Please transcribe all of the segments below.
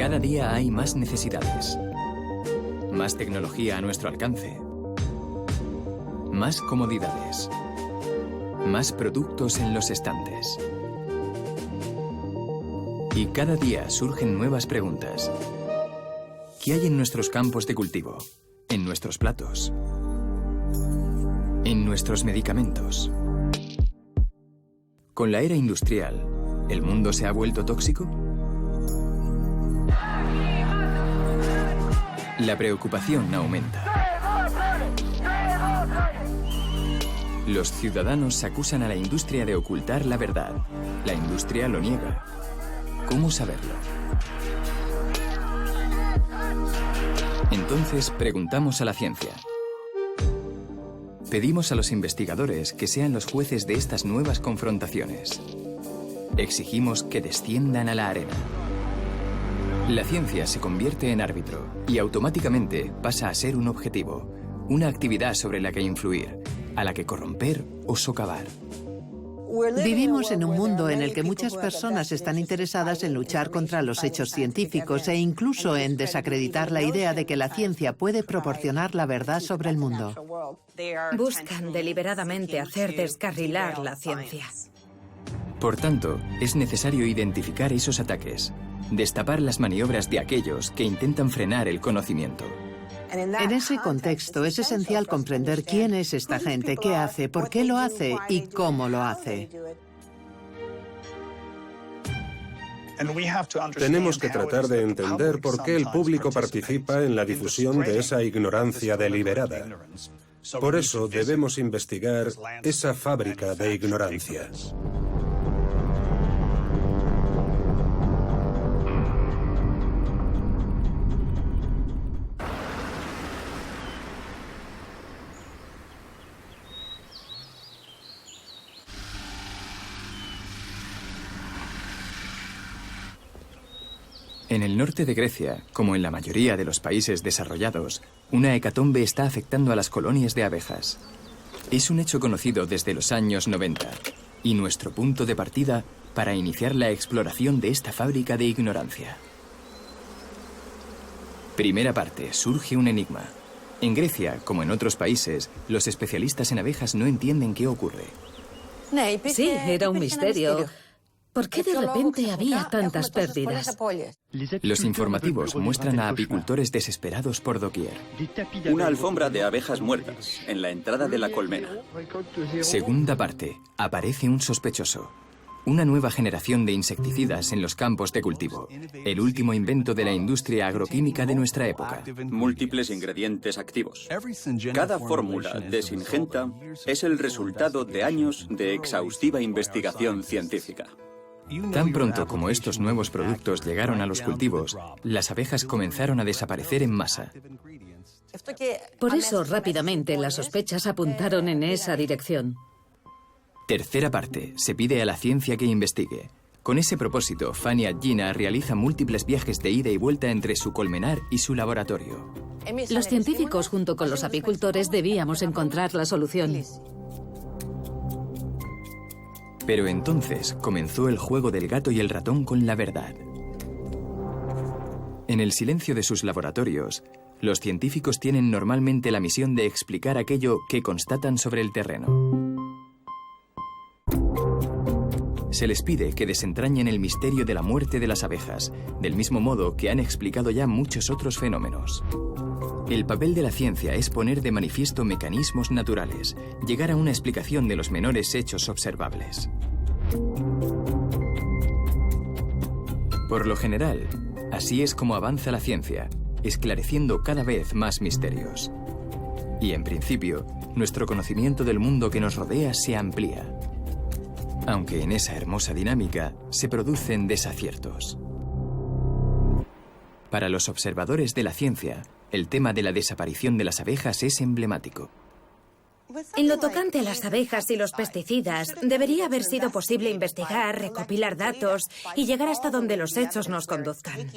Cada día hay más necesidades, más tecnología a nuestro alcance, más comodidades, más productos en los estantes. Y cada día surgen nuevas preguntas. ¿Qué hay en nuestros campos de cultivo? ¿En nuestros platos? ¿En nuestros medicamentos? Con la era industrial, ¿el mundo se ha vuelto tóxico? La preocupación aumenta. Los ciudadanos acusan a la industria de ocultar la verdad. La industria lo niega. ¿Cómo saberlo? Entonces preguntamos a la ciencia. Pedimos a los investigadores que sean los jueces de estas nuevas confrontaciones. Exigimos que desciendan a la arena. La ciencia se convierte en árbitro y automáticamente pasa a ser un objetivo, una actividad sobre la que influir, a la que corromper o socavar. Vivimos en un mundo en el que muchas personas están interesadas en luchar contra los hechos científicos e incluso en desacreditar la idea de que la ciencia puede proporcionar la verdad sobre el mundo. Buscan deliberadamente hacer descarrilar la ciencia. Por tanto, es necesario identificar esos ataques, destapar las maniobras de aquellos que intentan frenar el conocimiento. En ese contexto es esencial comprender quién es esta gente, qué hace, por qué lo hace y cómo lo hace. Tenemos que tratar de entender por qué el público participa en la difusión de esa ignorancia deliberada. Por eso debemos investigar esa fábrica de ignorancia. En el norte de Grecia, como en la mayoría de los países desarrollados, una hecatombe está afectando a las colonias de abejas. Es un hecho conocido desde los años 90 y nuestro punto de partida para iniciar la exploración de esta fábrica de ignorancia. Primera parte, surge un enigma. En Grecia, como en otros países, los especialistas en abejas no entienden qué ocurre. Sí, era un misterio. ¿Por qué de repente había tantas pérdidas? Los informativos muestran a apicultores desesperados por doquier. Una alfombra de abejas muertas en la entrada de la colmena. Segunda parte, aparece un sospechoso. Una nueva generación de insecticidas en los campos de cultivo. El último invento de la industria agroquímica de nuestra época. Múltiples ingredientes activos. Cada fórmula de Syngenta es el resultado de años de exhaustiva investigación científica. Tan pronto como estos nuevos productos llegaron a los cultivos, las abejas comenzaron a desaparecer en masa. Por eso, rápidamente, las sospechas apuntaron en esa dirección. Tercera parte, se pide a la ciencia que investigue. Con ese propósito, Fania Gina realiza múltiples viajes de ida y vuelta entre su colmenar y su laboratorio. Los científicos, junto con los apicultores, debíamos encontrar la solución. Pero entonces comenzó el juego del gato y el ratón con la verdad. En el silencio de sus laboratorios, los científicos tienen normalmente la misión de explicar aquello que constatan sobre el terreno. Se les pide que desentrañen el misterio de la muerte de las abejas, del mismo modo que han explicado ya muchos otros fenómenos. El papel de la ciencia es poner de manifiesto mecanismos naturales, llegar a una explicación de los menores hechos observables. Por lo general, así es como avanza la ciencia, esclareciendo cada vez más misterios. Y en principio, nuestro conocimiento del mundo que nos rodea se amplía. Aunque en esa hermosa dinámica se producen desaciertos. Para los observadores de la ciencia, el tema de la desaparición de las abejas es emblemático. En lo tocante a las abejas y los pesticidas, debería haber sido posible investigar, recopilar datos y llegar hasta donde los hechos nos conduzcan.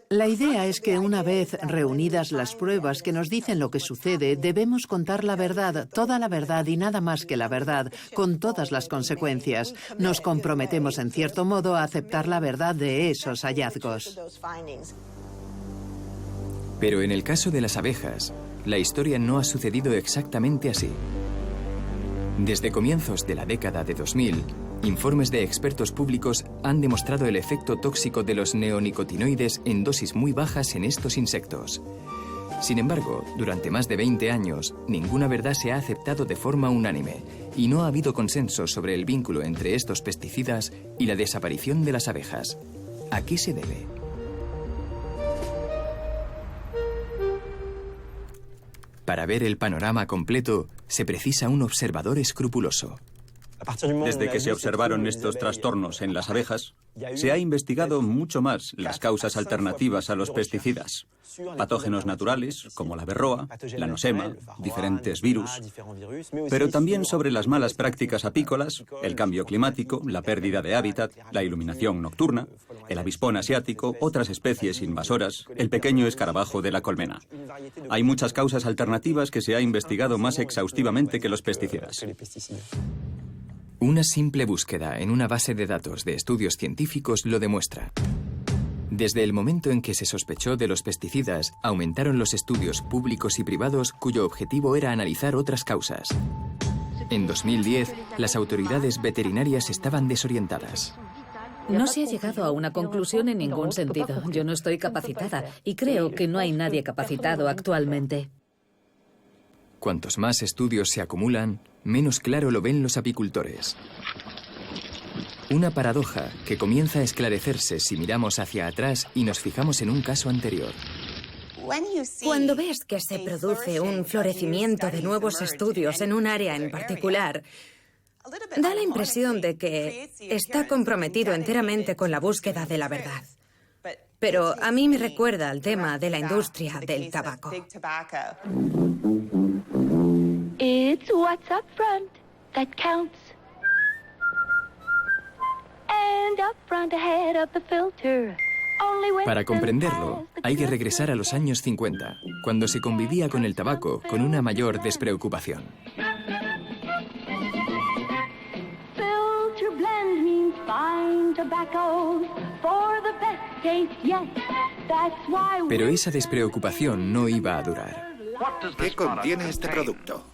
La idea es que una vez reunidas las pruebas que nos dicen lo que sucede, debemos contar la verdad, toda la verdad y nada más que la verdad, con todas las consecuencias. Nos comprometemos en cierto modo a aceptar la verdad de esos hallazgos. Pero en el caso de las abejas, la historia no ha sucedido exactamente así. Desde comienzos de la década de 2000, informes de expertos públicos han demostrado el efecto tóxico de los neonicotinoides en dosis muy bajas en estos insectos. Sin embargo, durante más de 20 años, ninguna verdad se ha aceptado de forma unánime y no ha habido consenso sobre el vínculo entre estos pesticidas y la desaparición de las abejas. ¿A qué se debe? Para ver el panorama completo, se precisa un observador escrupuloso. Desde que se observaron estos trastornos en las abejas, se ha investigado mucho más las causas alternativas a los pesticidas. Patógenos naturales, como la berroa, la nosema, diferentes virus, pero también sobre las malas prácticas apícolas, el cambio climático, la pérdida de hábitat, la iluminación nocturna, el avispón asiático, otras especies invasoras, el pequeño escarabajo de la colmena. Hay muchas causas alternativas que se ha investigado más exhaustivamente que los pesticidas. Una simple búsqueda en una base de datos de estudios científicos lo demuestra. Desde el momento en que se sospechó de los pesticidas, aumentaron los estudios públicos y privados cuyo objetivo era analizar otras causas. En 2010, las autoridades veterinarias estaban desorientadas. No se ha llegado a una conclusión en ningún sentido. Yo no estoy capacitada y creo que no hay nadie capacitado actualmente. Cuantos más estudios se acumulan, menos claro lo ven los apicultores. Una paradoja que comienza a esclarecerse si miramos hacia atrás y nos fijamos en un caso anterior. Cuando ves que se produce un florecimiento de nuevos estudios en un área en particular, da la impresión de que está comprometido enteramente con la búsqueda de la verdad. Pero a mí me recuerda al tema de la industria del tabaco. It's what's up front that counts. And up front ahead of the filter. Para comprenderlo, hay que regresar a los años 50, cuando se convivía con el tabaco con una mayor despreocupación. Pero esa despreocupación no iba a durar. ¿Qué contiene este producto?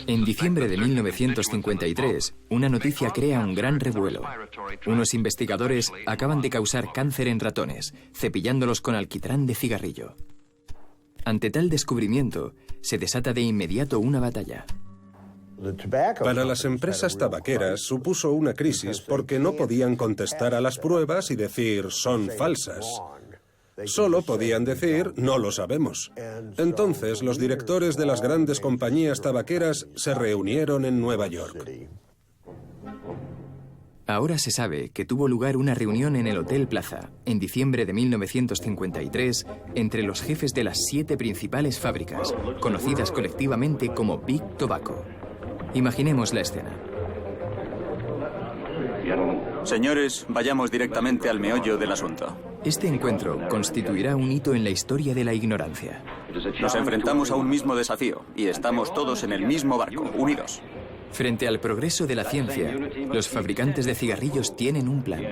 En diciembre de 1953, una noticia crea un gran revuelo. Unos investigadores acaban de causar cáncer en ratones, cepillándolos con alquitrán de cigarrillo. Ante tal descubrimiento, se desata de inmediato una batalla. Para las empresas tabaqueras supuso una crisis porque no podían contestar a las pruebas y decir son falsas. Solo podían decir no lo sabemos. Entonces los directores de las grandes compañías tabaqueras se reunieron en Nueva York. Ahora se sabe que tuvo lugar una reunión en el Hotel Plaza, en diciembre de 1953, entre los jefes de las 7 principales fábricas, conocidas colectivamente como Big Tobacco. Imaginemos la escena. Señores, vayamos directamente al meollo del asunto. Este encuentro constituirá un hito en la historia de la ignorancia. Nos enfrentamos a un mismo desafío y estamos todos en el mismo barco, unidos. Frente al progreso de la ciencia, los fabricantes de cigarrillos tienen un plan.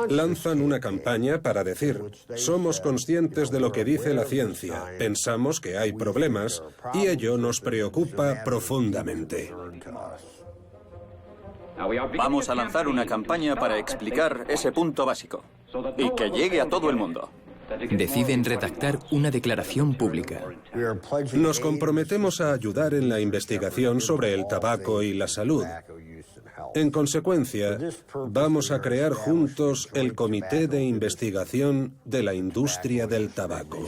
Lanzan una campaña para decir, somos conscientes de lo que dice la ciencia, pensamos que hay problemas y ello nos preocupa profundamente. Vamos a lanzar una campaña para explicar ese punto básico y que llegue a todo el mundo. Deciden redactar una declaración pública. Nos comprometemos a ayudar en la investigación sobre el tabaco y la salud. En consecuencia, vamos a crear juntos el Comité de Investigación de la Industria del Tabaco.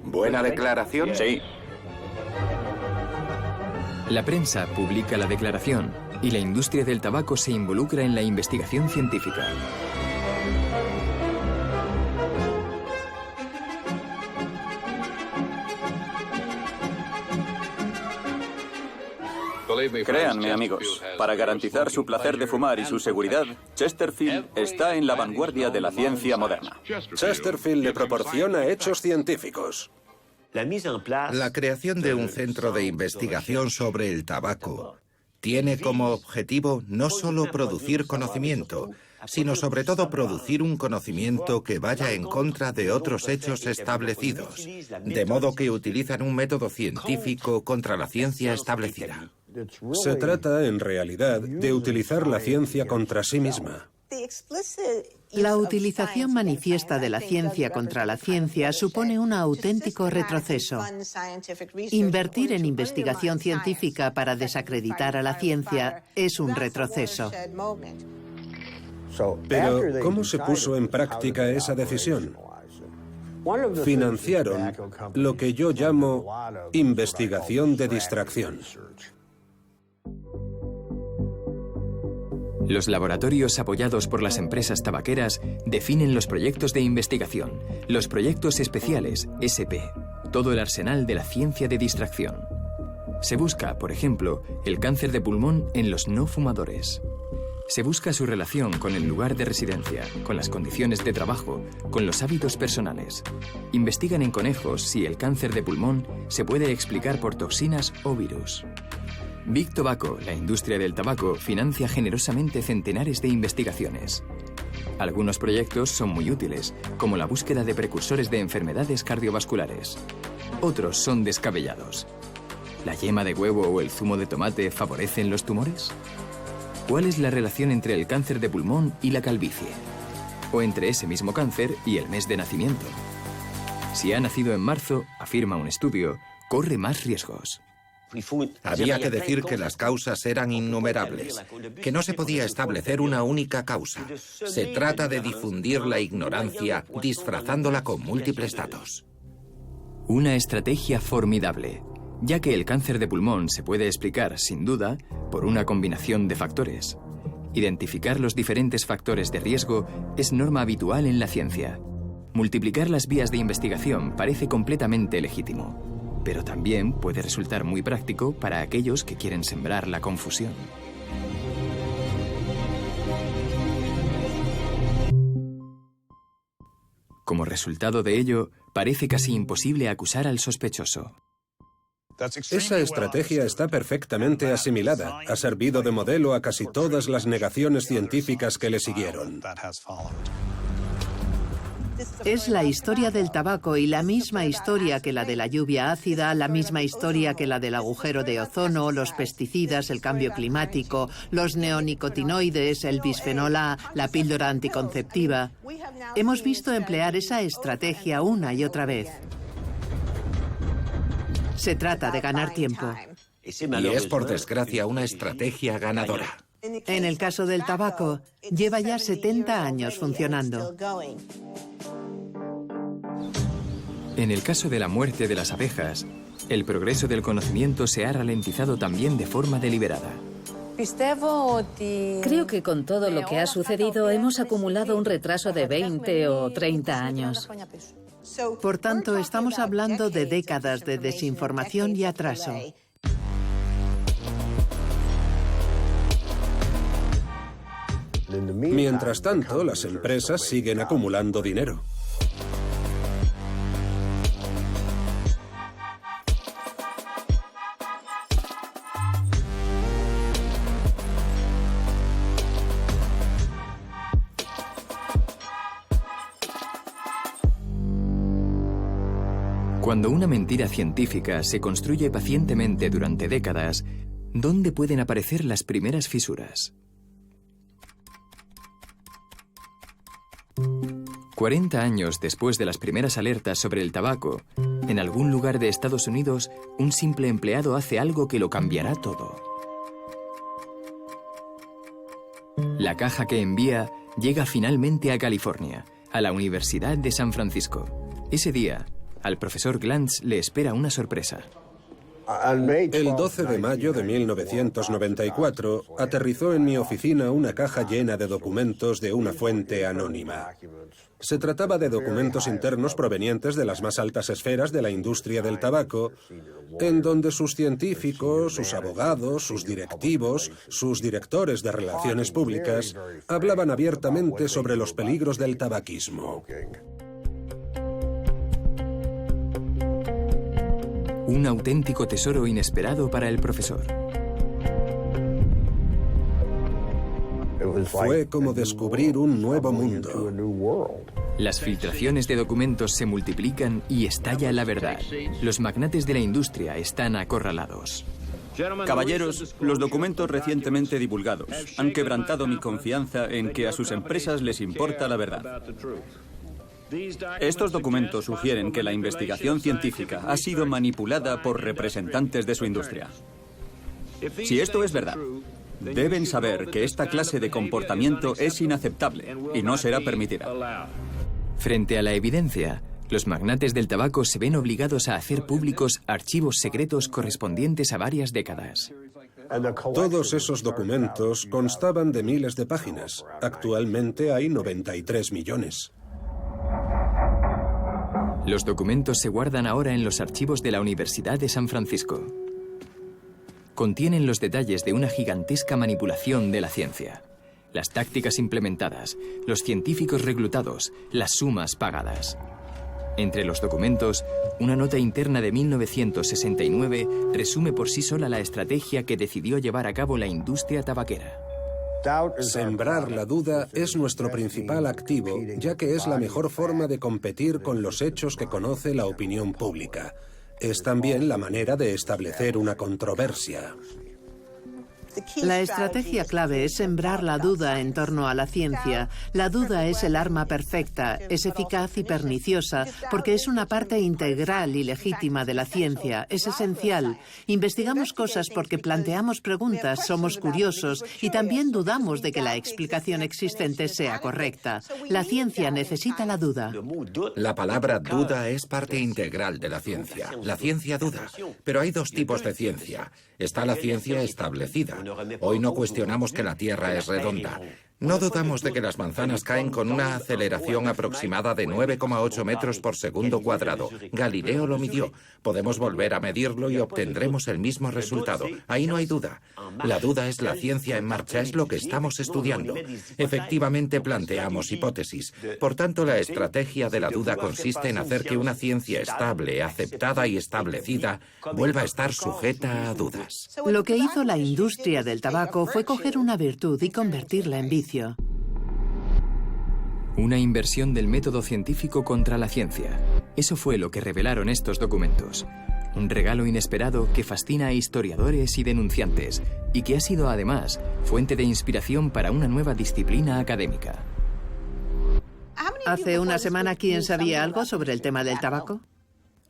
¿Buena declaración? Sí. La prensa publica la declaración y la industria del tabaco se involucra en la investigación científica. Créanme, amigos, para garantizar su placer de fumar y su seguridad, Chesterfield está en la vanguardia de la ciencia moderna. Chesterfield le proporciona hechos científicos. La creación de un centro de investigación sobre el tabaco tiene como objetivo no solo producir conocimiento, sino sobre todo producir un conocimiento que vaya en contra de otros hechos establecidos, de modo que utilizan un método científico contra la ciencia establecida. Se trata, en realidad, de utilizar la ciencia contra sí misma. La utilización manifiesta de la ciencia contra la ciencia supone un auténtico retroceso. Invertir en investigación científica para desacreditar a la ciencia es un retroceso. Pero, ¿cómo se puso en práctica esa decisión? Financiaron lo que yo llamo investigación de distracción. Los laboratorios apoyados por las empresas tabaqueras definen los proyectos de investigación, los proyectos especiales, SP, todo el arsenal de la ciencia de distracción. Se busca, por ejemplo, el cáncer de pulmón en los no fumadores. Se busca su relación con el lugar de residencia, con las condiciones de trabajo, con los hábitos personales. Investigan en conejos si el cáncer de pulmón se puede explicar por toxinas o virus. Big Tobacco, la industria del tabaco, financia generosamente centenares de investigaciones. Algunos proyectos son muy útiles, como la búsqueda de precursores de enfermedades cardiovasculares. Otros son descabellados. ¿La yema de huevo o el zumo de tomate favorecen los tumores? ¿Cuál es la relación entre el cáncer de pulmón y la calvicie? ¿O entre ese mismo cáncer y el mes de nacimiento? Si ha nacido en marzo, afirma un estudio, corre más riesgos. Había que decir que las causas eran innumerables, que no se podía establecer una única causa. Se trata de difundir la ignorancia disfrazándola con múltiples datos. Una estrategia formidable, ya que el cáncer de pulmón se puede explicar, sin duda, por una combinación de factores. Identificar los diferentes factores de riesgo es norma habitual en la ciencia. Multiplicar las vías de investigación parece completamente legítimo, pero también puede resultar muy práctico para aquellos que quieren sembrar la confusión. Como resultado de ello, parece casi imposible acusar al sospechoso. Esa estrategia está perfectamente asimilada. Ha servido de modelo a casi todas las negaciones científicas que le siguieron. Es la historia del tabaco y la misma historia que la de la lluvia ácida, la misma historia que la del agujero de ozono, los pesticidas, el cambio climático, los neonicotinoides, el bisfenol A, la píldora anticonceptiva. Hemos visto emplear esa estrategia una y otra vez. Se trata de ganar tiempo. Y es, por desgracia, una estrategia ganadora. En el caso del tabaco, lleva ya 70 años funcionando. En el caso de la muerte de las abejas, el progreso del conocimiento se ha ralentizado también de forma deliberada. Creo que con todo lo que ha sucedido hemos acumulado un retraso de 20 o 30 años. Por tanto, estamos hablando de décadas de desinformación y atraso. Mientras tanto, las empresas siguen acumulando dinero. Cuando una mentira científica se construye pacientemente durante décadas, ¿dónde pueden aparecer las primeras fisuras? 40 años después de las primeras alertas sobre el tabaco, en algún lugar de Estados Unidos, un simple empleado hace algo que lo cambiará todo. La caja que envía llega finalmente a California, a la Universidad de San Francisco. Ese día, al profesor Glantz le espera una sorpresa. El 12 de mayo de 1994 aterrizó en mi oficina una caja llena de documentos de una fuente anónima. Se trataba de documentos internos provenientes de las más altas esferas de la industria del tabaco, en donde sus científicos, sus abogados, sus directivos, sus directores de relaciones públicas hablaban abiertamente sobre los peligros del tabaquismo. Un auténtico tesoro inesperado para el profesor. Fue como descubrir un nuevo mundo. Las filtraciones de documentos se multiplican y estalla la verdad. Los magnates de la industria están acorralados. Caballeros, los documentos recientemente divulgados han quebrantado mi confianza en que a sus empresas les importa la verdad. Estos documentos sugieren que la investigación científica ha sido manipulada por representantes de su industria. Si esto es verdad, deben saber que esta clase de comportamiento es inaceptable y no será permitida. Frente a la evidencia, los magnates del tabaco se ven obligados a hacer públicos archivos secretos correspondientes a varias décadas. Todos esos documentos constaban de miles de páginas. Actualmente hay 93 millones. Los documentos se guardan ahora en los archivos de la Universidad de San Francisco. Contienen los detalles de una gigantesca manipulación de la ciencia. Las tácticas implementadas, los científicos reclutados, las sumas pagadas. Entre los documentos, una nota interna de 1969 resume por sí sola la estrategia que decidió llevar a cabo la industria tabaquera. Sembrar la duda es nuestro principal activo, ya que es la mejor forma de competir con los hechos que conoce la opinión pública. Es también la manera de establecer una controversia. La estrategia clave es sembrar la duda en torno a la ciencia. La duda es el arma perfecta, es eficaz y perniciosa, porque es una parte integral y legítima de la ciencia, es esencial. Investigamos cosas porque planteamos preguntas, somos curiosos y también dudamos de que la explicación existente sea correcta. La ciencia necesita la duda. La palabra duda es parte integral de la ciencia. La ciencia duda. Pero hay dos tipos de ciencia. Está la ciencia establecida. Hoy no cuestionamos que la Tierra es redonda. No dudamos de que las manzanas caen con una aceleración aproximada de 9,8 metros por segundo cuadrado. Galileo lo midió. Podemos volver a medirlo y obtendremos el mismo resultado. Ahí no hay duda. La duda es la ciencia en marcha, es lo que estamos estudiando. Efectivamente planteamos hipótesis. Por tanto, la estrategia de la duda consiste en hacer que una ciencia estable, aceptada y establecida vuelva a estar sujeta a dudas. Lo que hizo la industria del tabaco fue coger una virtud y convertirla en vicio. Una inversión del método científico contra la ciencia. Eso fue lo que revelaron estos documentos. Un regalo inesperado que fascina a historiadores y denunciantes y que ha sido además fuente de inspiración para una nueva disciplina académica. Hace una semana, ¿quién sabía algo sobre el tema del tabaco?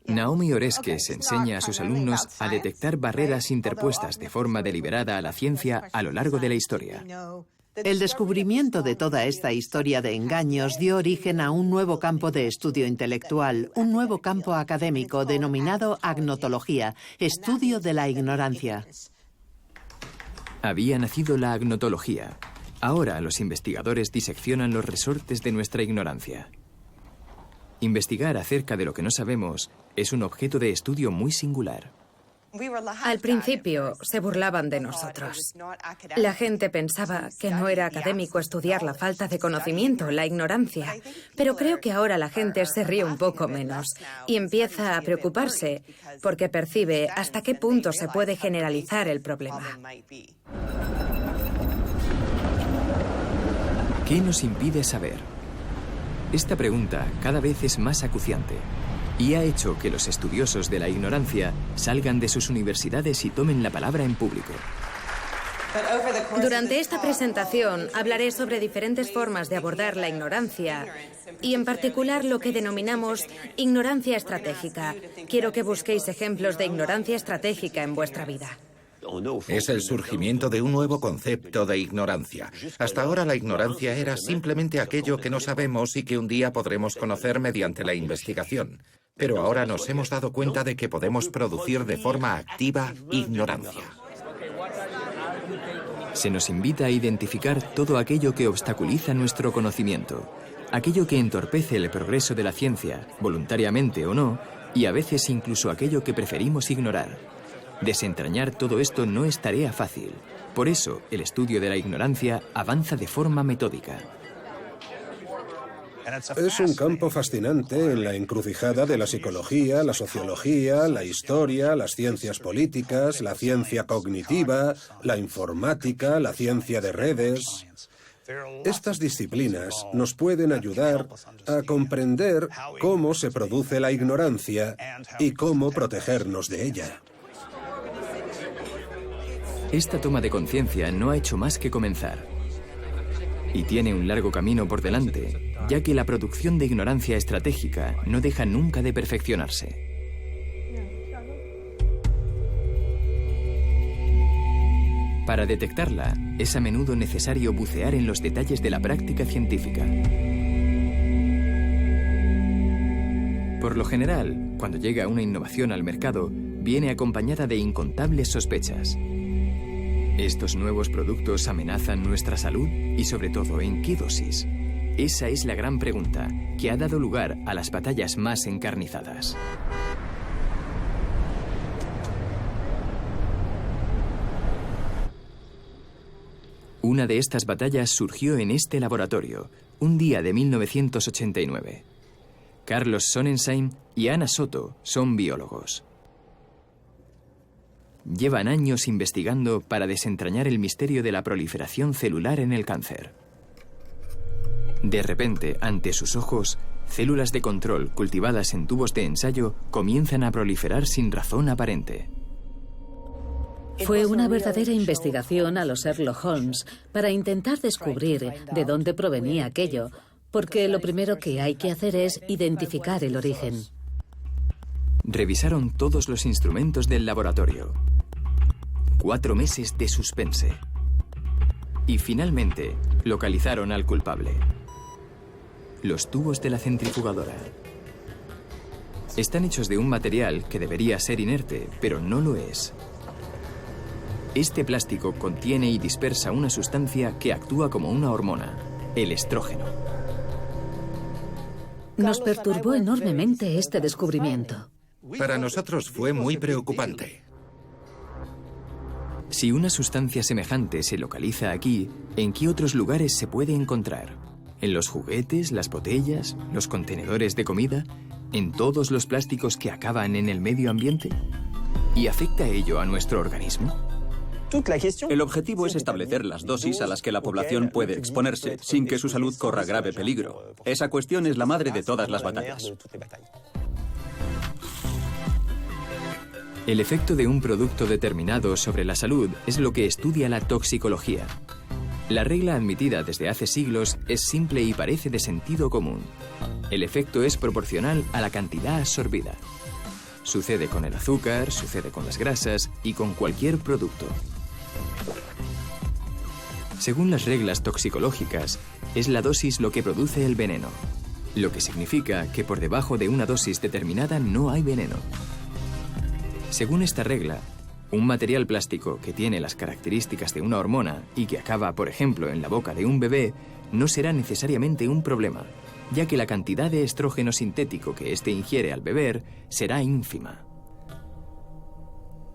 Naomi Oreskes enseña a sus alumnos a detectar barreras interpuestas de forma deliberada a la ciencia a lo largo de la historia. El descubrimiento de toda esta historia de engaños dio origen a un nuevo campo de estudio intelectual, un nuevo campo académico denominado agnotología, estudio de la ignorancia. Había nacido la agnotología. Ahora los investigadores diseccionan los resortes de nuestra ignorancia. Investigar acerca de lo que no sabemos es un objeto de estudio muy singular. Al principio se burlaban de nosotros. La gente pensaba que no era académico estudiar la falta de conocimiento, la ignorancia. Pero creo que ahora la gente se ríe un poco menos y empieza a preocuparse porque percibe hasta qué punto se puede generalizar el problema. ¿Qué nos impide saber? Esta pregunta cada vez es más acuciante y ha hecho que los estudiosos de la ignorancia salgan de sus universidades y tomen la palabra en público. Durante esta presentación hablaré sobre diferentes formas de abordar la ignorancia y en particular lo que denominamos ignorancia estratégica. Quiero que busquéis ejemplos de ignorancia estratégica en vuestra vida. Es el surgimiento de un nuevo concepto de ignorancia. Hasta ahora la ignorancia era simplemente aquello que no sabemos y que un día podremos conocer mediante la investigación. Pero ahora nos hemos dado cuenta de que podemos producir de forma activa ignorancia. Se nos invita a identificar todo aquello que obstaculiza nuestro conocimiento, aquello que entorpece el progreso de la ciencia, voluntariamente o no, y a veces incluso aquello que preferimos ignorar. Desentrañar todo esto no es tarea fácil. Por eso, el estudio de la ignorancia avanza de forma metódica. Es un campo fascinante en la encrucijada de la psicología, la sociología, la historia, las ciencias políticas, la ciencia cognitiva, la informática, la ciencia de redes. Estas disciplinas nos pueden ayudar a comprender cómo se produce la ignorancia y cómo protegernos de ella. Esta toma de conciencia no ha hecho más que comenzar. Y tiene un largo camino por delante, ya que la producción de ignorancia estratégica no deja nunca de perfeccionarse. Para detectarla, es a menudo necesario bucear en los detalles de la práctica científica. Por lo general, cuando llega una innovación al mercado, viene acompañada de incontables sospechas. ¿Estos nuevos productos amenazan nuestra salud? Y sobre todo, ¿en qué dosis? Esa es la gran pregunta que ha dado lugar a las batallas más encarnizadas. Una de estas batallas surgió en este laboratorio, un día de 1989. Carlos Sonnensheim y Ana Soto son biólogos. Llevan años investigando para desentrañar el misterio de la proliferación celular en el cáncer. De repente, ante sus ojos, células de control cultivadas en tubos de ensayo comienzan a proliferar sin razón aparente. Fue una verdadera investigación a los Sherlock Holmes para intentar descubrir de dónde provenía aquello, porque lo primero que hay que hacer es identificar el origen. Revisaron todos los instrumentos del laboratorio. 4 meses de suspense. Y finalmente localizaron al culpable. Los tubos de la centrifugadora. Están hechos de un material que debería ser inerte, pero no lo es. Este plástico contiene y dispersa una sustancia que actúa como una hormona, el estrógeno. Nos perturbó enormemente este descubrimiento. Para nosotros fue muy preocupante. Si una sustancia semejante se localiza aquí, ¿en qué otros lugares se puede encontrar? ¿En los juguetes, las botellas, los contenedores de comida? ¿En todos los plásticos que acaban en el medio ambiente? ¿Y afecta ello a nuestro organismo? El objetivo es establecer las dosis a las que la población puede exponerse sin que su salud corra grave peligro. Esa cuestión es la madre de todas las batallas. El efecto de un producto determinado sobre la salud es lo que estudia la toxicología. La regla admitida desde hace siglos es simple y parece de sentido común. El efecto es proporcional a la cantidad absorbida. Sucede con el azúcar, sucede con las grasas y con cualquier producto. Según las reglas toxicológicas, es la dosis lo que produce el veneno, lo que significa que por debajo de una dosis determinada no hay veneno. Según esta regla, un material plástico que tiene las características de una hormona y que acaba, por ejemplo, en la boca de un bebé, no será necesariamente un problema, ya que la cantidad de estrógeno sintético que éste ingiere al beber será ínfima.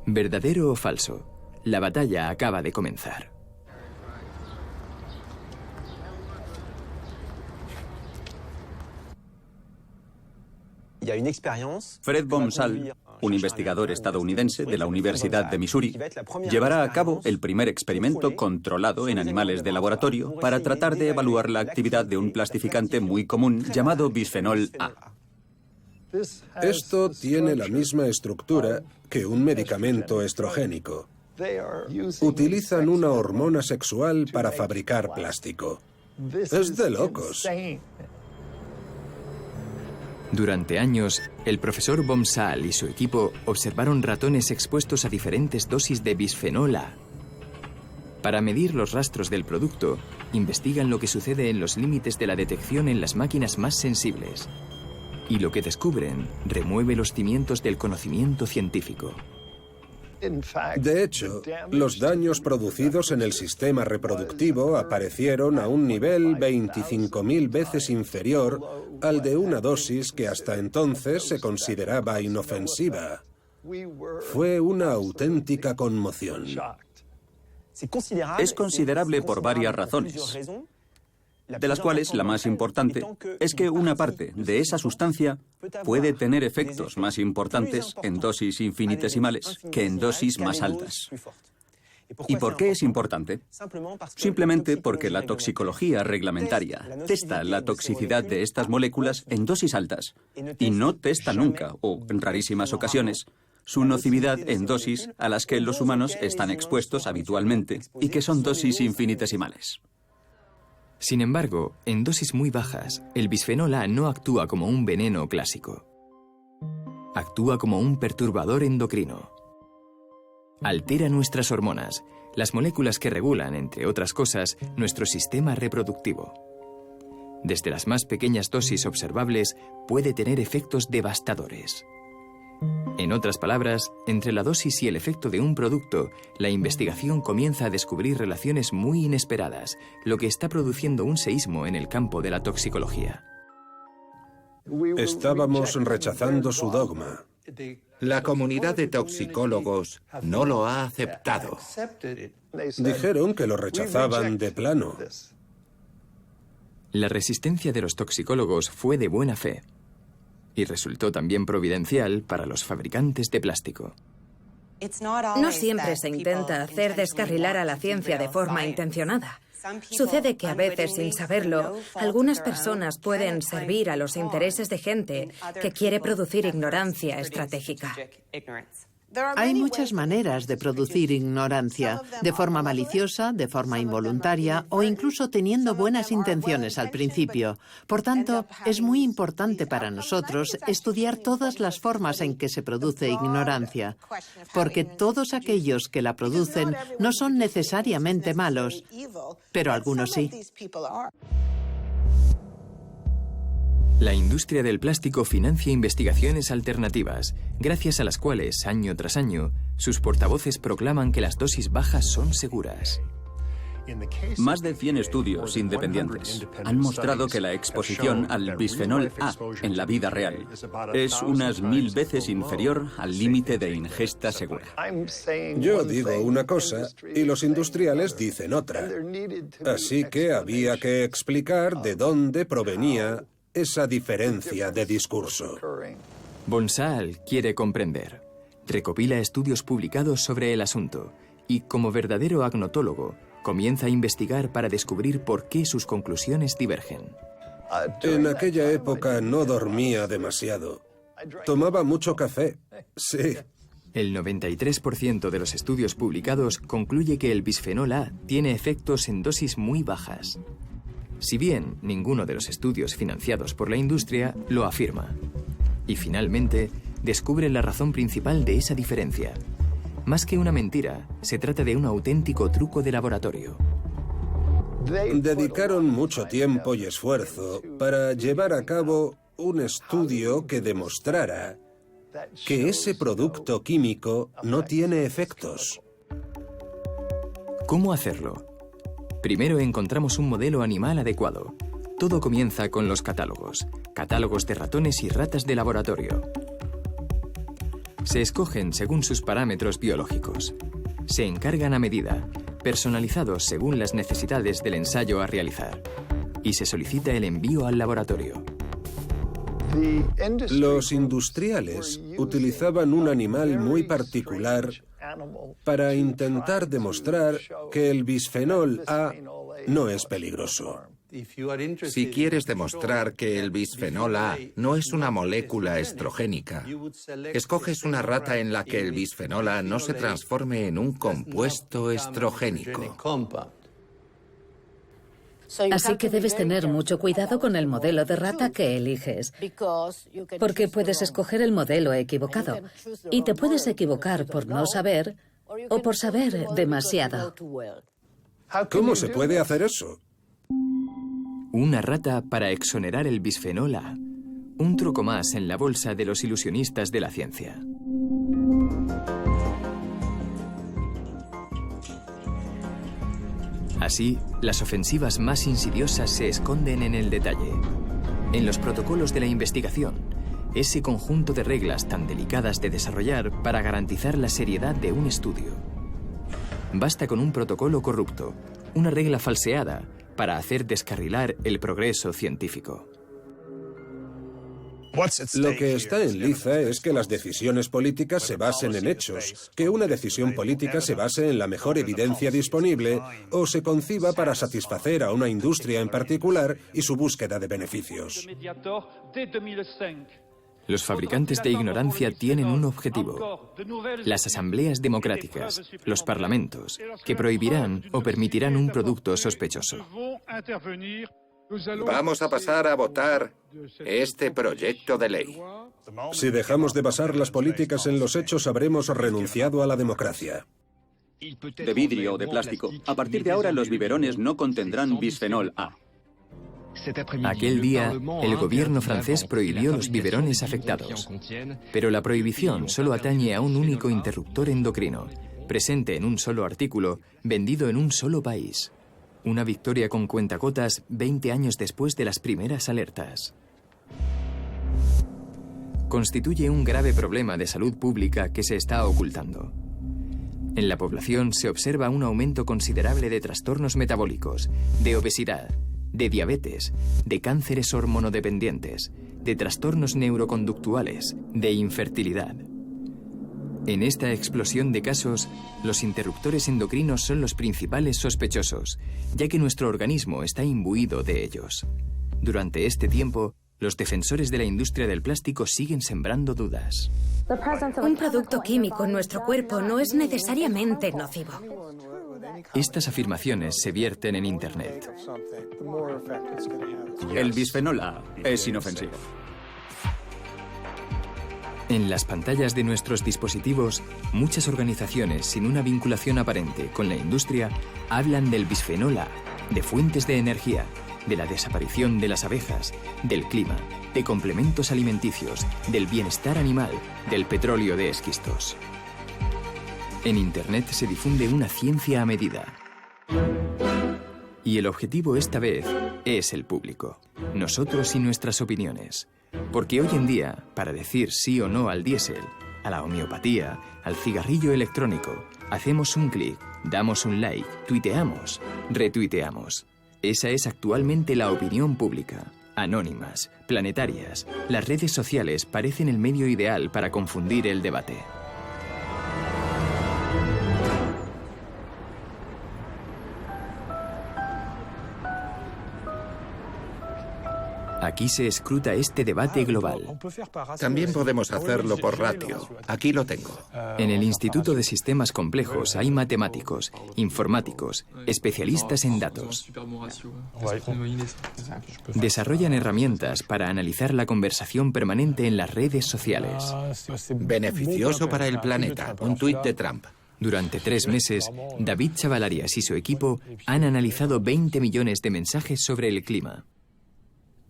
¿Verdadero o falso? La batalla acaba de comenzar. Fred Von Saal, un investigador estadounidense de la Universidad de Missouri, llevará a cabo el primer experimento controlado en animales de laboratorio para tratar de evaluar la actividad de un plastificante muy común llamado bisfenol A. Esto tiene la misma estructura que un medicamento estrogénico. Utilizan una hormona sexual para fabricar plástico. Es de locos. Durante años, el profesor Bomsal y su equipo observaron ratones expuestos a diferentes dosis de bisfenol A. Para medir los rastros del producto, investigan lo que sucede en los límites de la detección en las máquinas más sensibles. Y lo que descubren remueve los cimientos del conocimiento científico. De hecho, los daños producidos en el sistema reproductivo aparecieron a un nivel 25.000 veces inferior al de una dosis que hasta entonces se consideraba inofensiva. Fue una auténtica conmoción. Es considerable por varias razones, de las cuales la más importante es que una parte de esa sustancia puede tener efectos más importantes en dosis infinitesimales que en dosis más altas. ¿Y por qué es importante? Simplemente porque la toxicología reglamentaria testa la toxicidad de estas moléculas en dosis altas y no testa nunca, o en rarísimas ocasiones, su nocividad en dosis a las que los humanos están expuestos habitualmente y que son dosis infinitesimales. Sin embargo, en dosis muy bajas, el bisfenol A no actúa como un veneno clásico. Actúa como un perturbador endocrino. Altera nuestras hormonas, las moléculas que regulan, entre otras cosas, nuestro sistema reproductivo. Desde las más pequeñas dosis observables, puede tener efectos devastadores. En otras palabras, entre la dosis y el efecto de un producto, la investigación comienza a descubrir relaciones muy inesperadas, lo que está produciendo un seísmo en el campo de la toxicología. Estábamos rechazando su dogma. La comunidad de toxicólogos no lo ha aceptado. Dijeron que lo rechazaban de plano. La resistencia de los toxicólogos fue de buena fe y resultó también providencial para los fabricantes de plástico. No siempre se intenta hacer descarrilar a la ciencia de forma intencionada. Sucede que a veces, sin saberlo, algunas personas pueden servir a los intereses de gente que quiere producir ignorancia estratégica. Hay muchas maneras de producir ignorancia, de forma maliciosa, de forma involuntaria o incluso teniendo buenas intenciones al principio. Por tanto, es muy importante para nosotros estudiar todas las formas en que se produce ignorancia, porque todos aquellos que la producen no son necesariamente malos, pero algunos sí. La industria del plástico financia investigaciones alternativas, gracias a las cuales, año tras año, sus portavoces proclaman que las dosis bajas son seguras. Más de 100 estudios independientes han mostrado que la exposición al bisfenol A en la vida real es unas 1000 veces inferior al límite de ingesta segura. Yo digo una cosa y los industriales dicen otra. Así que había que explicar de dónde provenía esa diferencia de discurso. Bomsal quiere comprender. Recopila estudios publicados sobre el asunto y, como verdadero agnotólogo, comienza a investigar para descubrir por qué sus conclusiones divergen. En aquella época no dormía demasiado. Tomaba mucho café. Sí. El 93% de los estudios publicados concluye que el bisfenol A tiene efectos en dosis muy bajas. Si bien ninguno de los estudios financiados por la industria lo afirma. Y finalmente, descubre la razón principal de esa diferencia. Más que una mentira, se trata de un auténtico truco de laboratorio. Dedicaron mucho tiempo y esfuerzo para llevar a cabo un estudio que demostrara que ese producto químico no tiene efectos. ¿Cómo hacerlo? Primero encontramos un modelo animal adecuado. Todo comienza con los catálogos de ratones y ratas de laboratorio. Se escogen según sus parámetros biológicos. Se encargan a medida, personalizados según las necesidades del ensayo a realizar. Y se solicita el envío al laboratorio. Los industriales utilizaban un animal muy particular para intentar demostrar que el bisfenol A no es peligroso. Si quieres demostrar que el bisfenol A no es una molécula estrogénica, escoges una rata en la que el bisfenol A no se transforme en un compuesto estrogénico. Así que debes tener mucho cuidado con el modelo de rata que eliges, porque puedes escoger el modelo equivocado y te puedes equivocar por no saber o por saber demasiado. ¿Cómo se puede hacer eso? Una rata para exonerar el bisfenol A. Un truco más en la bolsa de los ilusionistas de la ciencia. Así, las ofensivas más insidiosas se esconden en el detalle, en los protocolos de la investigación, ese conjunto de reglas tan delicadas de desarrollar para garantizar la seriedad de un estudio. Basta con un protocolo corrupto, una regla falseada, para hacer descarrilar el progreso científico. Lo que está en liza es que las decisiones políticas se basen en hechos, que una decisión política se base en la mejor evidencia disponible o se conciba para satisfacer a una industria en particular y su búsqueda de beneficios. Los fabricantes de ignorancia tienen un objetivo: las asambleas democráticas, los parlamentos, que prohibirán o permitirán un producto sospechoso. Vamos a pasar a votar este proyecto de ley. Si dejamos de basar las políticas en los hechos, habremos renunciado a la democracia. De vidrio o de plástico. A partir de ahora los biberones no contendrán bisfenol A. Aquel día, el gobierno francés prohibió los biberones afectados. Pero la prohibición solo atañe a un único interruptor endocrino, presente en un solo artículo, vendido en un solo país. Una victoria con cuentagotas 20 años después de las primeras alertas. Constituye un grave problema de salud pública que se está ocultando. En la población se observa un aumento considerable de trastornos metabólicos, de obesidad, de diabetes, de cánceres hormonodependientes, de trastornos neuroconductuales, de infertilidad. En esta explosión de casos, los interruptores endocrinos son los principales sospechosos, ya que nuestro organismo está imbuido de ellos. Durante este tiempo, los defensores de la industria del plástico siguen sembrando dudas. Un producto químico en nuestro cuerpo no es necesariamente nocivo. Estas afirmaciones se vierten en Internet. El bisfenol A es inofensivo. En las pantallas de nuestros dispositivos, muchas organizaciones sin una vinculación aparente con la industria hablan del bisfenol A, de fuentes de energía, de la desaparición de las abejas, del clima, de complementos alimenticios, del bienestar animal, del petróleo de esquistos. En Internet se difunde una ciencia a medida. Y el objetivo esta vez es el público, nosotros y nuestras opiniones. Porque hoy en día, para decir sí o no al diésel, a la homeopatía, al cigarrillo electrónico, hacemos un clic, damos un like, tuiteamos, retuiteamos. Esa es actualmente la opinión pública. Anónimas, planetarias, las redes sociales parecen el medio ideal para confundir el debate. Aquí se escruta este debate global. También podemos hacerlo por ratio. Aquí lo tengo. En el Instituto de Sistemas Complejos hay matemáticos, informáticos, especialistas en datos. Desarrollan herramientas para analizar la conversación permanente en las redes sociales. Beneficioso para el planeta. Un tuit de Trump. Durante 3 meses, David Chavalarias y su equipo han analizado 20 millones de mensajes sobre el clima.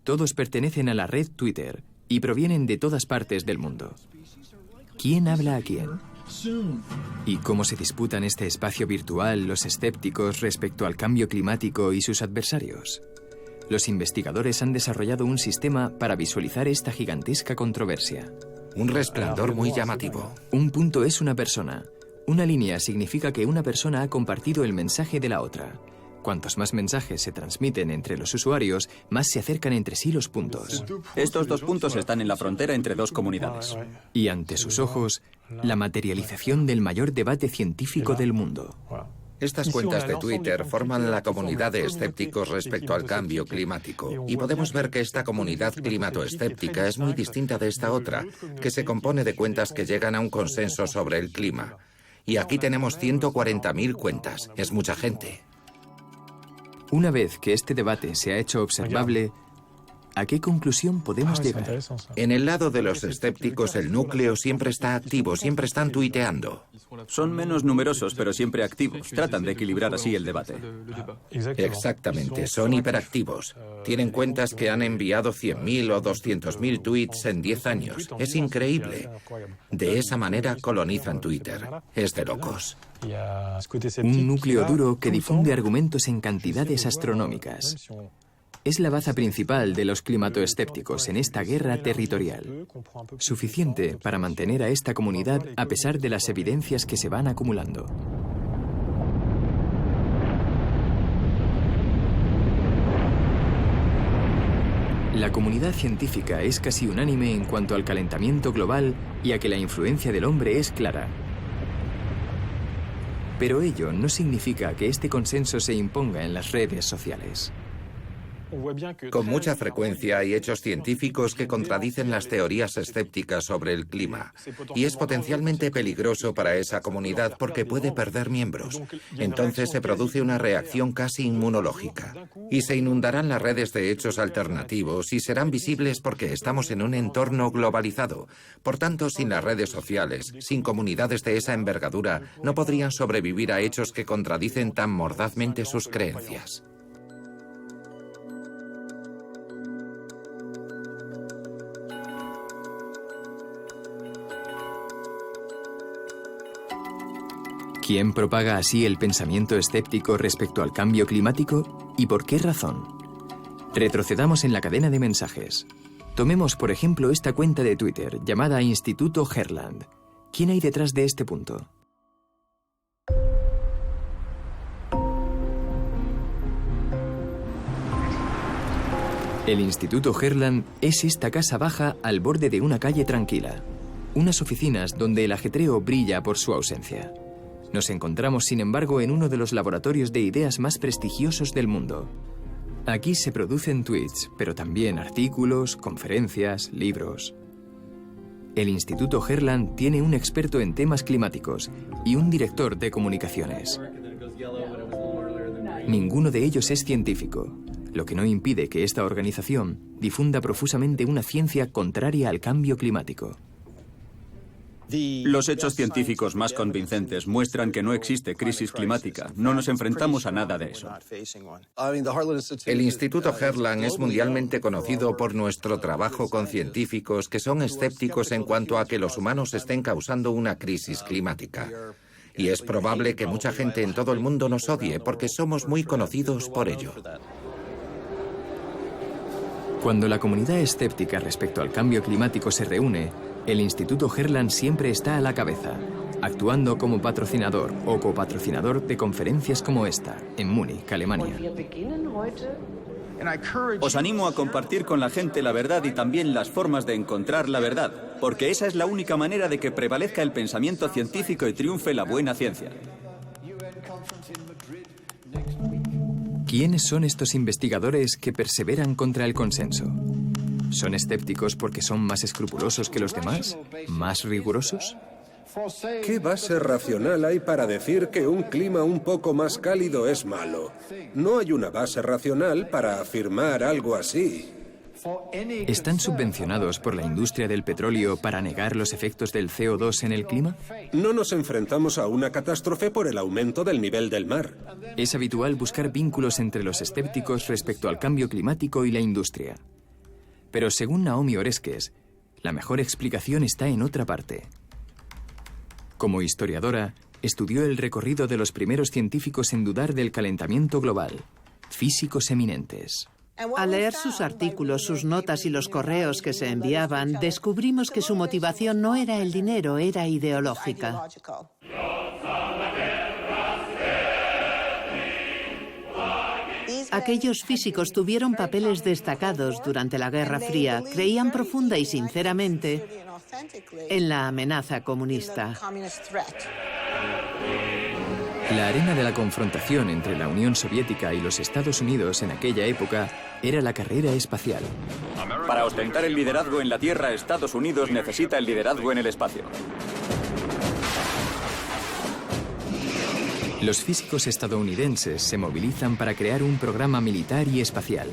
Todos pertenecen a la red Twitter y provienen de todas partes del mundo. ¿Quién habla a quién? ¿Y cómo se disputan este espacio virtual los escépticos respecto al cambio climático y sus adversarios? Los investigadores han desarrollado un sistema para visualizar esta gigantesca controversia. Un resplandor muy llamativo. Un punto es una persona. Una línea significa que una persona ha compartido el mensaje de la otra. Cuantos más mensajes se transmiten entre los usuarios, más se acercan entre sí los puntos. Estos 2 puntos están en la frontera entre 2 comunidades. Y ante sus ojos, la materialización del mayor debate científico del mundo. Estas cuentas de Twitter forman la comunidad de escépticos respecto al cambio climático. Y podemos ver que esta comunidad climatoescéptica es muy distinta de esta otra, que se compone de cuentas que llegan a un consenso sobre el clima. Y aquí tenemos 140.000 cuentas. Es mucha gente. Una vez que este debate se ha hecho observable, ¿a qué conclusión podemos llegar? En el lado de los escépticos, el núcleo siempre está activo, siempre están tuiteando. Son menos numerosos, pero siempre activos. Tratan de equilibrar así el debate. Exactamente, son hiperactivos. Tienen cuentas que han enviado 100.000 o 200.000 tweets en 10 años. Es increíble. De esa manera colonizan Twitter. Es de locos. Un núcleo duro que difunde argumentos en cantidades astronómicas. Es la baza principal de los climatoescépticos en esta guerra territorial. Suficiente para mantener a esta comunidad a pesar de las evidencias que se van acumulando. La comunidad científica es casi unánime en cuanto al calentamiento global y a que la influencia del hombre es clara. Pero ello no significa que este consenso se imponga en las redes sociales. Con mucha frecuencia hay hechos científicos que contradicen las teorías escépticas sobre el clima, y es potencialmente peligroso para esa comunidad porque puede perder miembros. Entonces se produce una reacción casi inmunológica, y se inundarán las redes de hechos alternativos y serán visibles porque estamos en un entorno globalizado. Por tanto, sin las redes sociales, sin comunidades de esa envergadura, no podrían sobrevivir a hechos que contradicen tan mordazmente sus creencias. ¿Quién propaga así el pensamiento escéptico respecto al cambio climático y por qué razón? Retrocedamos en la cadena de mensajes. Tomemos, por ejemplo, esta cuenta de Twitter llamada Instituto Herland. ¿Quién hay detrás de este punto? El Instituto Herland es esta casa baja al borde de una calle tranquila. Unas oficinas donde el ajetreo brilla por su ausencia. Nos encontramos, sin embargo, en uno de los laboratorios de ideas más prestigiosos del mundo. Aquí se producen tweets, pero también artículos, conferencias, libros. El Instituto Herland tiene un experto en temas climáticos y un director de comunicaciones. Ninguno de ellos es científico, lo que no impide que esta organización difunda profusamente una ciencia contraria al cambio climático. Los hechos científicos más convincentes muestran que no existe crisis climática. No nos enfrentamos a nada de eso. El Instituto Herland es mundialmente conocido por nuestro trabajo con científicos que son escépticos en cuanto a que los humanos estén causando una crisis climática. Y es probable que mucha gente en todo el mundo nos odie porque somos muy conocidos por ello. Cuando la comunidad escéptica respecto al cambio climático se reúne, el Instituto Herland siempre está a la cabeza, actuando como patrocinador o copatrocinador de conferencias como esta, en Múnich, Alemania. Os animo a compartir con la gente la verdad y también las formas de encontrar la verdad, porque esa es la única manera de que prevalezca el pensamiento científico y triunfe la buena ciencia. ¿Quiénes son estos investigadores que perseveran contra el consenso? ¿Son escépticos porque son más escrupulosos que los demás? ¿Más rigurosos? ¿Qué base racional hay para decir que un clima un poco más cálido es malo? No hay una base racional para afirmar algo así. ¿Están subvencionados por la industria del petróleo para negar los efectos del CO2 en el clima? No nos enfrentamos a una catástrofe por el aumento del nivel del mar. Es habitual buscar vínculos entre los escépticos respecto al cambio climático y la industria. Pero según Naomi Oreskes, la mejor explicación está en otra parte. Como historiadora, estudió el recorrido de los primeros científicos en dudar del calentamiento global, físicos eminentes. Al leer sus artículos, sus notas y los correos que se enviaban, descubrimos que su motivación no era el dinero, era ideológica. Aquellos físicos tuvieron papeles destacados durante la Guerra Fría, creían profunda y sinceramente en la amenaza comunista. La arena de la confrontación entre la Unión Soviética y los Estados Unidos en aquella época era la carrera espacial. Para ostentar el liderazgo en la Tierra, Estados Unidos necesita el liderazgo en el espacio. Los físicos estadounidenses se movilizan para crear un programa militar y espacial.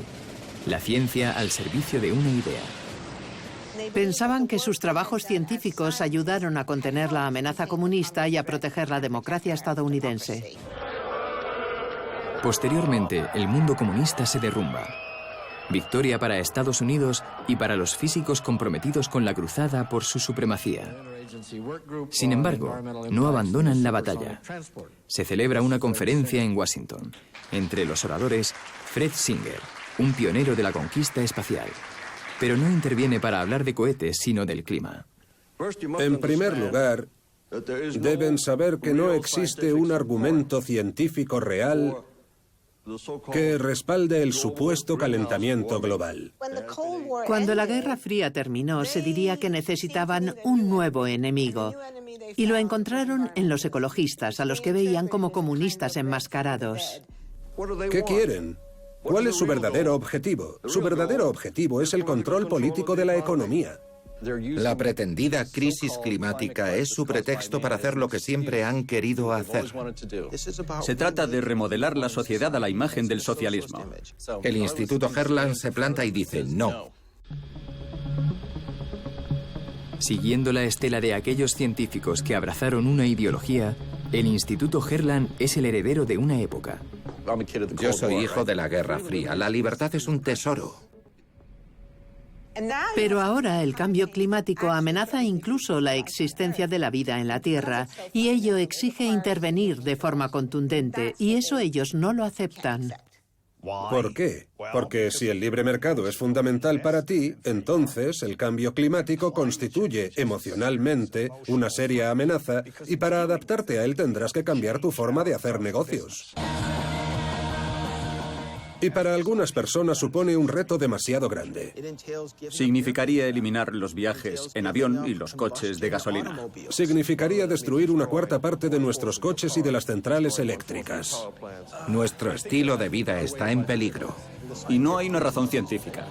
La ciencia al servicio de una idea. Pensaban que sus trabajos científicos ayudaron a contener la amenaza comunista y a proteger la democracia estadounidense. Posteriormente, el mundo comunista se derrumba. Victoria para Estados Unidos y para los físicos comprometidos con la cruzada por su supremacía. Sin embargo, no abandonan la batalla. Se celebra una conferencia en Washington. Entre los oradores, Fred Singer, un pionero de la conquista espacial. Pero no interviene para hablar de cohetes, sino del clima. En primer lugar, deben saber que no existe un argumento científico real que respalde el supuesto calentamiento global. Cuando la Guerra Fría terminó, se diría que necesitaban un nuevo enemigo. Y lo encontraron en los ecologistas, a los que veían como comunistas enmascarados. ¿Qué quieren? ¿Cuál es su verdadero objetivo? Su verdadero objetivo es el control político de la economía. La pretendida crisis climática es su pretexto para hacer lo que siempre han querido hacer. Se trata de remodelar la sociedad a la imagen del socialismo. El Instituto Herland se planta y dice no. Siguiendo la estela de aquellos científicos que abrazaron una ideología, el Instituto Herland es el heredero de una época. Yo soy hijo de la Guerra Fría. La libertad es un tesoro. Pero ahora el cambio climático amenaza incluso la existencia de la vida en la Tierra, y ello exige intervenir de forma contundente, y eso ellos no lo aceptan. ¿Por qué? Porque si el libre mercado es fundamental para ti, entonces el cambio climático constituye emocionalmente una seria amenaza, y para adaptarte a él tendrás que cambiar tu forma de hacer negocios. Y para algunas personas supone un reto demasiado grande. Significaría eliminar los viajes en avión y los coches de gasolina. Significaría destruir una cuarta parte de nuestros coches y de las centrales eléctricas. Nuestro estilo de vida está en peligro. Y no hay una razón científica.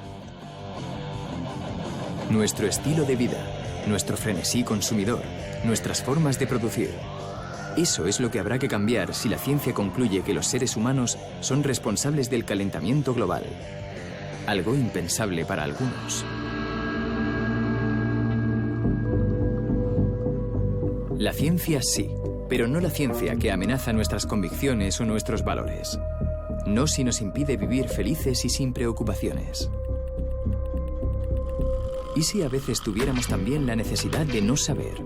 Nuestro estilo de vida, nuestro frenesí consumidor, nuestras formas de producir. Eso es lo que habrá que cambiar si la ciencia concluye que los seres humanos son responsables del calentamiento global. Algo impensable para algunos. La ciencia sí, pero no la ciencia que amenaza nuestras convicciones o nuestros valores. No si nos impide vivir felices y sin preocupaciones. ¿Y si a veces tuviéramos también la necesidad de no saber?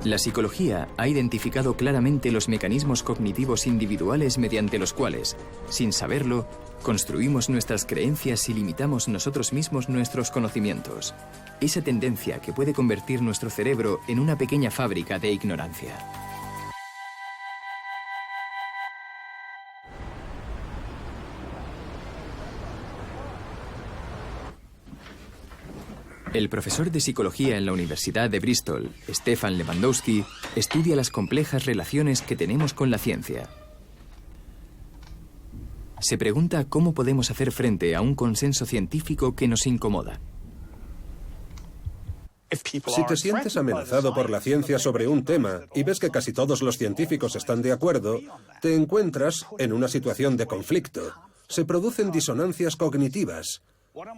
La psicología ha identificado claramente los mecanismos cognitivos individuales mediante los cuales, sin saberlo, construimos nuestras creencias y limitamos nosotros mismos nuestros conocimientos. Esa tendencia que puede convertir nuestro cerebro en una pequeña fábrica de ignorancia. El profesor de psicología en la Universidad de Bristol, Stefan Lewandowski, estudia las complejas relaciones que tenemos con la ciencia. Se pregunta cómo podemos hacer frente a un consenso científico que nos incomoda. Si te sientes amenazado por la ciencia sobre un tema y ves que casi todos los científicos están de acuerdo, te encuentras en una situación de conflicto. Se producen disonancias cognitivas.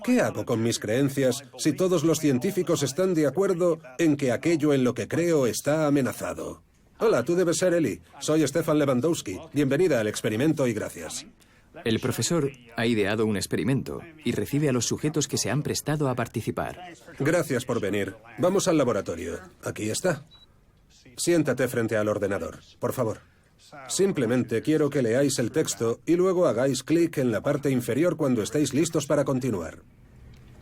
¿Qué hago con mis creencias si todos los científicos están de acuerdo en que aquello en lo que creo está amenazado? Hola, tú debes ser Eli. Soy Stefan Lewandowski. Bienvenida al experimento y gracias. El profesor ha ideado un experimento y recibe a los sujetos que se han prestado a participar. Gracias por venir. Vamos al laboratorio. Aquí está. Siéntate frente al ordenador, por favor. Simplemente quiero que leáis el texto y luego hagáis clic en la parte inferior cuando estéis listos para continuar.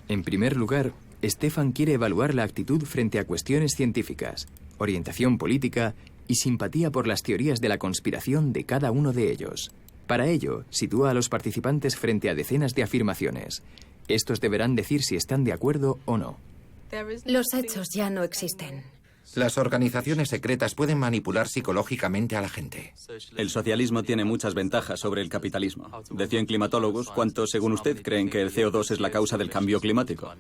En primer lugar, Stefan quiere evaluar la actitud frente a cuestiones científicas, orientación política y simpatía por las teorías de la conspiración de cada uno de ellos. Para ello, sitúa a los participantes frente a decenas de afirmaciones. Estos deberán decir si están de acuerdo o no. Los hechos ya no existen. Las organizaciones secretas pueden manipular psicológicamente a la gente. El socialismo tiene muchas ventajas sobre el capitalismo. De 100 climatólogos, ¿cuántos, según usted, creen que el CO2 es la causa del cambio climático?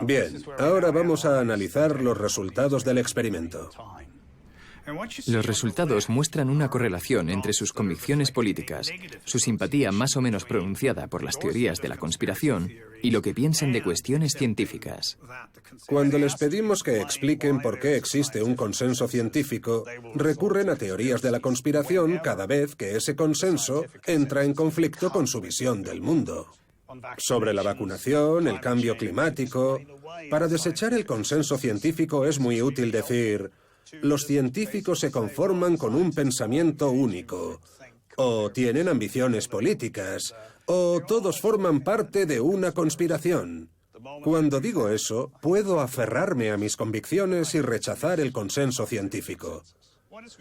Bien, ahora vamos a analizar los resultados del experimento. Los resultados muestran una correlación entre sus convicciones políticas, su simpatía más o menos pronunciada por las teorías de la conspiración y lo que piensan de cuestiones científicas. Cuando les pedimos que expliquen por qué existe un consenso científico, recurren a teorías de la conspiración cada vez que ese consenso entra en conflicto con su visión del mundo. Sobre la vacunación, el cambio climático. Para desechar el consenso científico es muy útil decir: los científicos se conforman con un pensamiento único, o tienen ambiciones políticas, o todos forman parte de una conspiración. Cuando digo eso, puedo aferrarme a mis convicciones y rechazar el consenso científico.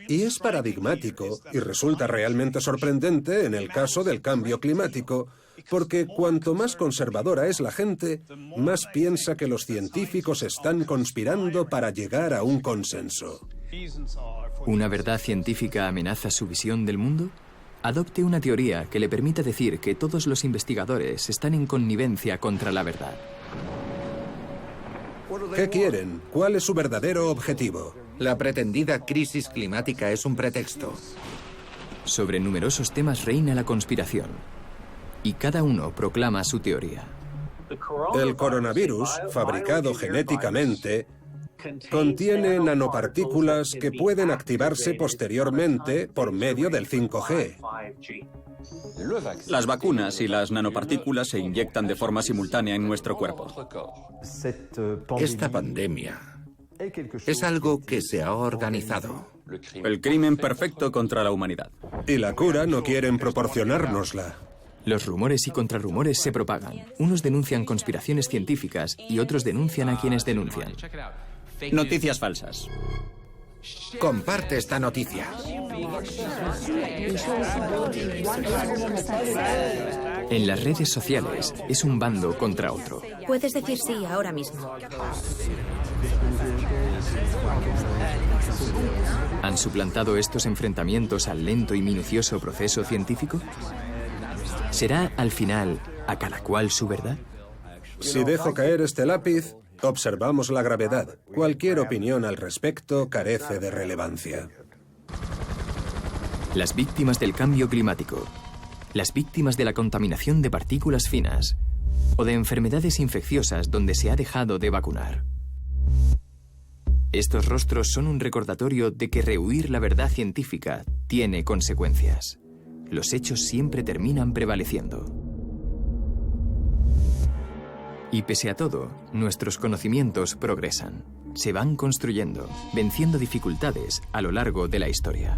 Y es paradigmático y resulta realmente sorprendente en el caso del cambio climático, porque cuanto más conservadora es la gente, más piensa que los científicos están conspirando para llegar a un consenso. ¿Una verdad científica amenaza su visión del mundo? Adopte una teoría que le permita decir que todos los investigadores están en connivencia contra la verdad. ¿Qué quieren? ¿Cuál es su verdadero objetivo? La pretendida crisis climática es un pretexto. Sobre numerosos temas reina la conspiración, y cada uno proclama su teoría. El coronavirus, fabricado genéticamente, contiene nanopartículas que pueden activarse posteriormente por medio del 5G. Las vacunas y las nanopartículas se inyectan de forma simultánea en nuestro cuerpo. Esta pandemia es algo que se ha organizado. El crimen perfecto contra la humanidad. Y la cura no quieren proporcionárnosla. Los rumores y contrarrumores se propagan. Unos denuncian conspiraciones científicas y otros denuncian a quienes denuncian. Noticias falsas. Comparte esta noticia. En las redes sociales es un bando contra otro. Puedes decir sí ahora mismo. ¿Han suplantado estos enfrentamientos al lento y minucioso proceso científico? ¿Será, al final, a cada cual su verdad? Si dejo caer este lápiz, observamos la gravedad. Cualquier opinión al respecto carece de relevancia. Las víctimas del cambio climático, las víctimas de la contaminación de partículas finas o de enfermedades infecciosas donde se ha dejado de vacunar. Estos rostros son un recordatorio de que rehuir la verdad científica tiene consecuencias. Los hechos siempre terminan prevaleciendo. Y pese a todo, nuestros conocimientos progresan, se van construyendo, venciendo dificultades a lo largo de la historia.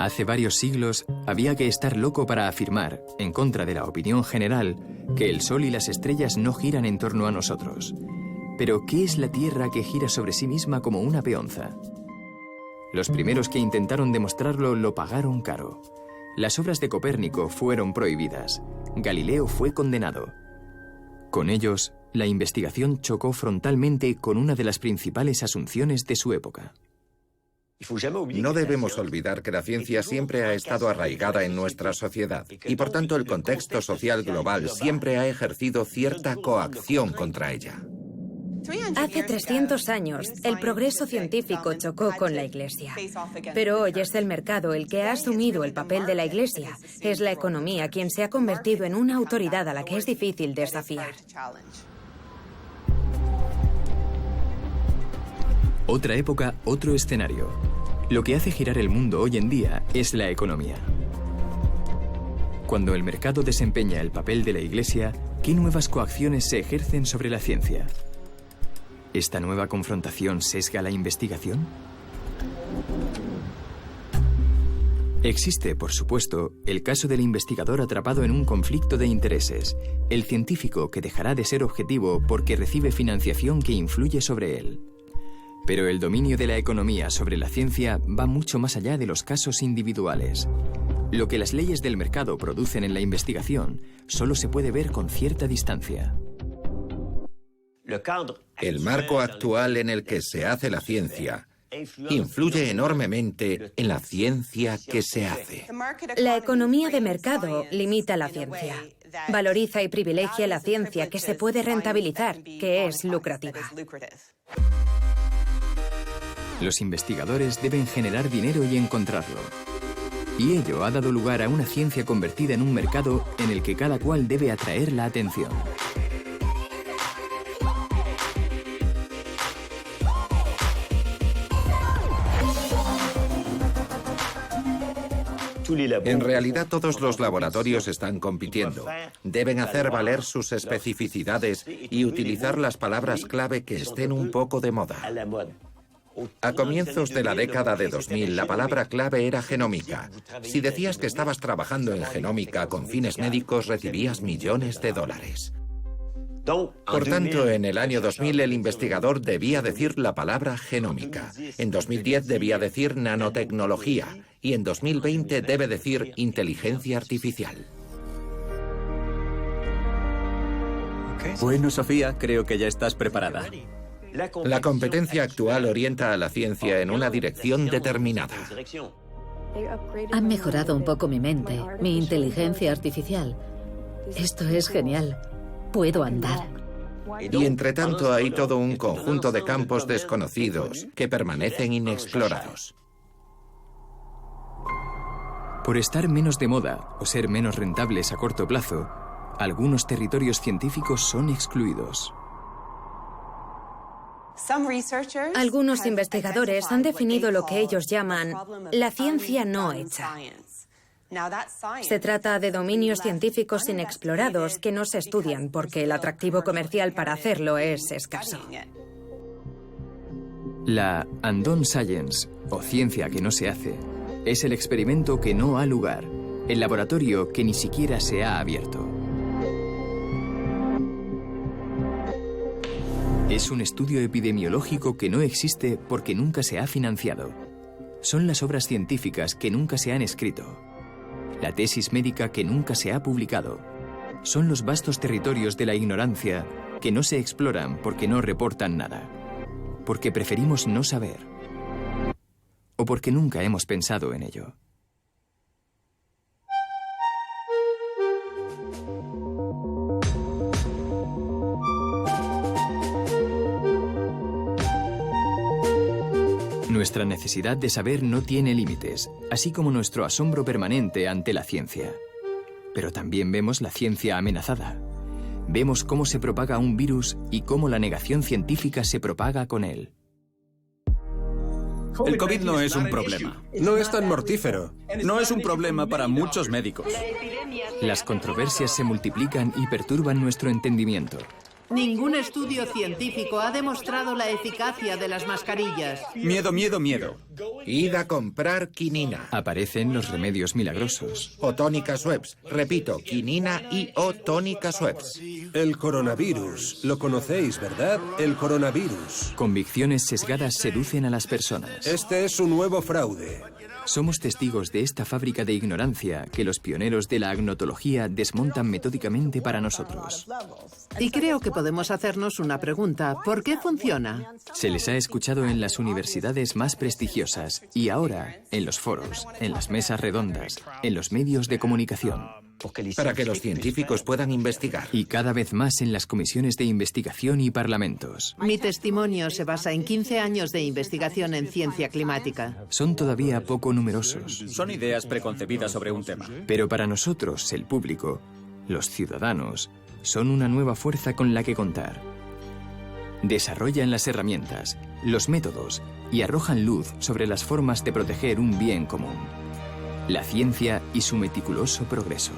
Hace varios siglos había que estar loco para afirmar, en contra de la opinión general, que el Sol y las estrellas no giran en torno a nosotros. Pero, ¿qué es la Tierra que gira sobre sí misma como una peonza? Los primeros que intentaron demostrarlo lo pagaron caro. Las obras de Copérnico fueron prohibidas. Galileo fue condenado. Con ellos, la investigación chocó frontalmente con una de las principales asunciones de su época. No debemos olvidar que la ciencia siempre ha estado arraigada en nuestra sociedad y por tanto el contexto social global siempre ha ejercido cierta coacción contra ella. Hace 300 años, el progreso científico chocó con la Iglesia. Pero hoy es el mercado el que ha asumido el papel de la Iglesia. Es la economía quien se ha convertido en una autoridad a la que es difícil desafiar. Otra época, otro escenario. Lo que hace girar el mundo hoy en día es la economía. Cuando el mercado desempeña el papel de la Iglesia, ¿qué nuevas coacciones se ejercen sobre la ciencia? ¿Esta nueva confrontación sesga la investigación? Existe, por supuesto, el caso del investigador atrapado en un conflicto de intereses, el científico que dejará de ser objetivo porque recibe financiación que influye sobre él. Pero el dominio de la economía sobre la ciencia va mucho más allá de los casos individuales. Lo que las leyes del mercado producen en la investigación solo se puede ver con cierta distancia. El marco actual en el que se hace la ciencia influye enormemente en la ciencia que se hace. La economía de mercado limita la ciencia. Valoriza y privilegia la ciencia que se puede rentabilizar, que es lucrativa. Los investigadores deben generar dinero y encontrarlo. Y ello ha dado lugar a una ciencia convertida en un mercado en el que cada cual debe atraer la atención. En realidad todos los laboratorios están compitiendo. Deben hacer valer sus especificidades y utilizar las palabras clave que estén un poco de moda. A comienzos de la década de 2000, la palabra clave era genómica. Si decías que estabas trabajando en genómica con fines médicos, recibías millones de dólares. Por tanto, en el año 2000 el investigador debía decir la palabra genómica. En 2010 debía decir nanotecnología. Y en 2020 debe decir inteligencia artificial. Bueno, Sofía, creo que ya estás preparada. La competencia actual orienta a la ciencia en una dirección determinada. Han mejorado un poco mi mente, mi inteligencia artificial. Esto es genial. Puedo andar. Y entre tanto hay todo un conjunto de campos desconocidos que permanecen inexplorados. Por estar menos de moda o ser menos rentables a corto plazo, algunos territorios científicos son excluidos. Algunos investigadores han definido lo que ellos llaman la ciencia no hecha. Se trata de dominios científicos inexplorados que no se estudian porque el atractivo comercial para hacerlo es escaso. La undone science, o ciencia que no se hace, es el experimento que no ha lugar, el laboratorio que ni siquiera se ha abierto. Es un estudio epidemiológico que no existe porque nunca se ha financiado. Son las obras científicas que nunca se han escrito. La tesis médica que nunca se ha publicado. Son los vastos territorios de la ignorancia que no se exploran porque no reportan nada. Porque preferimos no saber. O porque nunca hemos pensado en ello. Nuestra necesidad de saber no tiene límites, así como nuestro asombro permanente ante la ciencia. Pero también vemos la ciencia amenazada. Vemos cómo se propaga un virus y cómo la negación científica se propaga con él. El COVID no es un problema. No es tan mortífero. No es un problema para muchos médicos. Las controversias se multiplican y perturban nuestro entendimiento. Ningún estudio científico ha demostrado la eficacia de las mascarillas. Miedo, miedo, miedo. Id a comprar quinina. Aparecen los remedios milagrosos. O tónica Schweppes. Repito, quinina y o tónica Schweppes. El coronavirus. Lo conocéis, ¿verdad? El coronavirus. Convicciones sesgadas seducen a las personas. Este es un nuevo fraude. Somos testigos de esta fábrica de ignorancia que los pioneros de la agnotología desmontan metódicamente para nosotros. Y creo que podemos hacernos una pregunta. ¿Por qué funciona? Se les ha escuchado en las universidades más prestigiosas y ahora en los foros, en las mesas redondas, en los medios de comunicación. Para que los científicos puedan investigar. Y cada vez más en las comisiones de investigación y parlamentos. Mi testimonio se basa en 15 años de investigación en ciencia climática. Son todavía poco numerosos. Son ideas preconcebidas sobre un tema. Pero para nosotros, el público, los ciudadanos, son una nueva fuerza con la que contar. Desarrollan las herramientas, los métodos y arrojan luz sobre las formas de proteger un bien común. La ciencia y su meticuloso progreso.